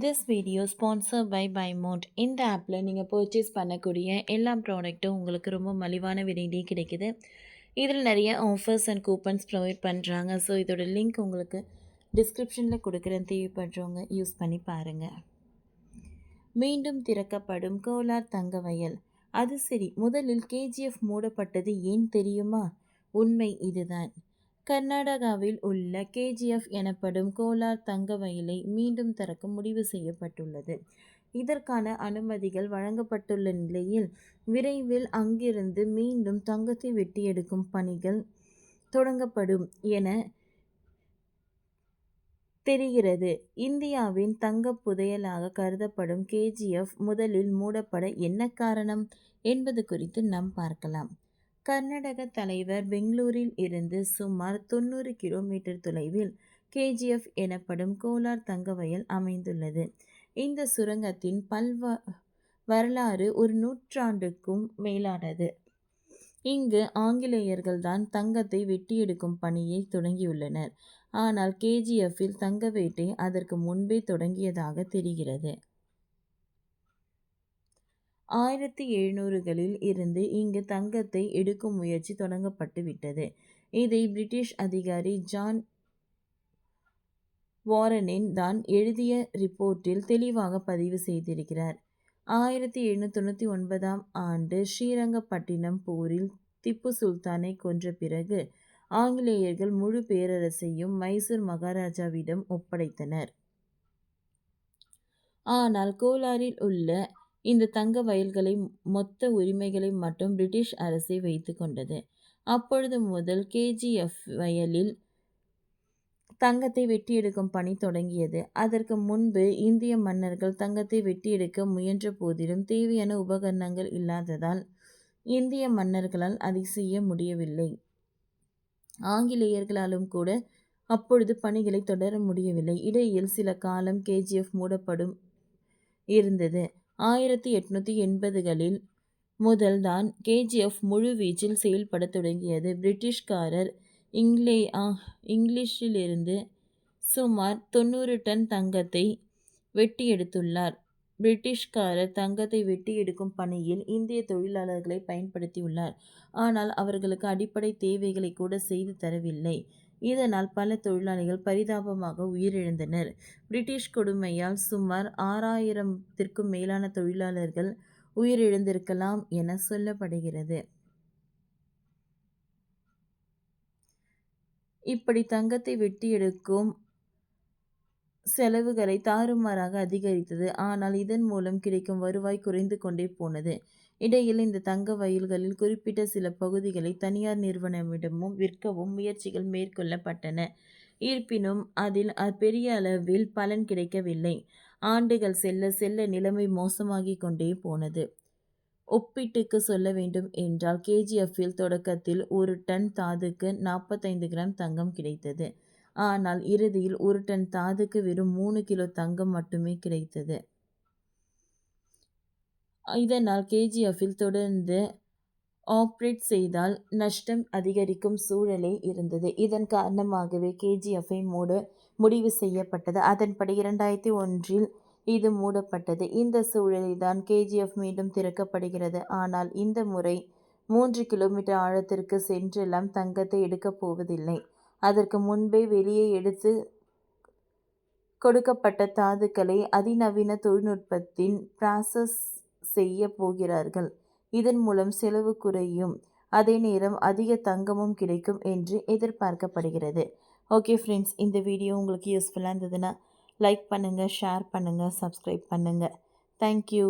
This video sponsor by பைமோட். இந்த ஆப்பில் நீங்கள் பர்ச்சேஸ் பண்ணக்கூடிய எல்லா ப்ராடக்ட்டும் உங்களுக்கு ரொம்ப மலிவான விலையிலே கிடைக்குது. இதில் நிறைய ஆஃபர்ஸ் அண்ட் கூப்பன்ஸ் ப்ரொவைட் பண்ணுறாங்க. ஸோ இதோட லிங்க் உங்களுக்கு டிஸ்கிரிப்ஷனில் கொடுக்குறேன், தேவைப்படுறவங்க யூஸ் பண்ணி பாருங்கள். மீண்டும் திறக்கப்படும் கோலார் தங்க வயல். அது சரி, முதலில் கேஜிஎஃப் மூடப்பட்டது ஏன் தெரியுமா? உண்மை இதுதான். கர்நாடகாவில் உள்ள கேஜிஎஃப் எனப்படும் கோலார் தங்க வயலை மீண்டும் திறக்க முடிவு செய்யப்பட்டுள்ளது. இதற்கான அனுமதிகள் வழங்கப்பட்டுள்ள நிலையில் விரைவில் அங்கிருந்து மீண்டும் தங்கத்தை வெட்டி எடுக்கும் பணிகள் தொடங்கப்படும் என தெரிகிறது. இந்தியாவின் தங்க புதையலாக கருதப்படும் கேஜிஎஃப் முதலில் மூடப்பட என்ன காரணம் என்பது குறித்து நாம் பார்க்கலாம். கர்நாடக தலைவர் பெங்களூரில் இருந்து சுமார் 90 கிலோமீட்டர் தொலைவில் கேஜிஎஃப் எனப்படும் கோலார் தங்க வயல் அமைந்துள்ளது. இந்த சுரங்கத்தின் வரலாறு ஒரு நூற்றாண்டுக்கும் மேலானது. இங்கு ஆங்கிலேயர்கள் தான் தங்கத்தை வெட்டி எடுக்கும் பணியை தொடங்கியுள்ளனர். ஆனால் கேஜிஎஃப்பில் தங்க வேட்டை அதற்கு முன்பே தொடங்கியதாக தெரிகிறது. 1700களில் இருந்து இங்கு தங்கத்தை எடுக்கும் முயற்சி தொடங்கப்பட்டு விட்டது. இதை பிரிட்டிஷ் அதிகாரி ஜான் வாரனின் தான் எழுதிய ரிப்போர்ட்டில் தெளிவாக பதிவு செய்திருக்கிறார். 1799ஆம் ஆண்டு ஸ்ரீரங்கப்பட்டினம் போரில் திப்பு சுல்தானை கொன்ற பிறகு ஆங்கிலேயர்கள் முழு பேரரசையும் மைசூர் மகாராஜாவிடம் ஒப்படைத்தனர். ஆனால் கோலாரில் உள்ள இந்த தங்க வயல்களை மொத்த உரிமைகளை மட்டும் பிரிட்டிஷ் அரசே வைத்து கொண்டது. அப்பொழுது முதல் கேஜிஎஃப் வயலில் தங்கத்தை வெட்டி எடுக்கும் பணி தொடங்கியது. அதற்கு முன்பு இந்திய மன்னர்கள் தங்கத்தை வெட்டி எடுக்க முயன்ற போதிலும் தேவையான உபகரணங்கள் இல்லாததால் இந்திய மன்னர்களால் அதை செய்ய முடியவில்லை. ஆங்கிலேயர்களாலும் கூட அப்பொழுது பணிகளை தொடர முடியவில்லை. இடையில் சில காலம் கேஜிஎஃப் மூடப்படும் இருந்தது. 1880களில் முதல் தான் கேஜிஎஃப் முழு வீச்சில் செயல்பட தொடங்கியது. பிரிட்டிஷ்காரர் இங்கிலீஷிலிருந்து சுமார் 90 டன் தங்கத்தை வெட்டி எடுத்துள்ளார். பிரிட்டிஷ்காரர் தங்கத்தை வெட்டி எடுக்கும் பணியில் இந்திய தொழிலாளர்களை பயன்படுத்தியுள்ளார். ஆனால் அவர்களுக்கு அடிப்படை தேவைகளை கூட செய்து தரவில்லை. இதனால் பல தொழிலாளிகள் பரிதாபமாக உயிரிழந்தனர். பிரிட்டிஷ் கொடுமையால் சுமார் 6000த்திற்கும் மேலான தொழிலாளர்கள் உயிரிழந்திருக்கலாம் என சொல்லப்படுகிறது. இப்படி தங்கத்தை வெட்டி எடுக்கும் செலவுகளை தாறுமாறாக அதிகரித்தது. ஆனால் இதன் மூலம் கிடைக்கும் வருவாய் குறைந்து கொண்டே போனது. இடையில் இந்த தங்க வயல்களில் குறிப்பிட்ட சில பகுதிகளை தனியார் நிறுவனமிடமும் விற்கவும் முயற்சிகள் மேற்கொள்ளப்பட்டன. இருப்பினும் அதில் பெரிய அளவில் பலன் கிடைக்கவில்லை. ஆண்டுகள் செல்ல செல்ல நிலைமை மோசமாகி கொண்டே போனது. ஒப்பீட்டுக்கு சொல்ல வேண்டும் என்றால் கேஜிஎஃப்பில் தொடக்கத்தில் 1 டன் தாதுக்கு 45 கிராம் தங்கம் கிடைத்தது. ஆனால் இறுதியில் 1 டன் தாதுக்கு வெறும் 3 கிலோ தங்கம் மட்டுமே கிடைத்தது. இதனால் கேஜிஎஃப்பில் தொடர்ந்து ஆப்ரேட் செய்தால் நஷ்டம் அதிகரிக்கும் சூழலே இருந்தது. இதன் காரணமாகவே கேஜிஎஃப்பை மூட முடிவு செய்யப்பட்டது. அதன்படி 2001இல் இது மூடப்பட்டது. இந்த சூழலில் தான் கேஜிஎஃப் மீண்டும் திறக்கப்படுகிறது. ஆனால் இந்த முறை 3 கிலோமீட்டர் ஆழத்திற்கு சென்றெல்லாம் தங்கத்தை எடுக்கப் போவதில்லை. அதற்கு முன்பே வெளியே எடுத்து கொடுக்கப்பட்ட தாதுக்களை அதிநவீன தொழில்நுட்பத்தின் ப்ராசஸ் செய்ய போகிறார்கள். இதன் மூலம் செலவு குறையும், அதே நேரம் அதிக தங்கமும் கிடைக்கும் என்று எதிர்பார்க்கப்படுகிறது. ஓகே ஃப்ரெண்ட்ஸ், இந்த வீடியோ உங்களுக்கு யூஸ்ஃபுல்லாக இருந்ததுன்னா லைக் பண்ணுங்கள், ஷேர் பண்ணுங்கள், சப்ஸ்கிரைப் பண்ணுங்கள். தேங்க்யூ.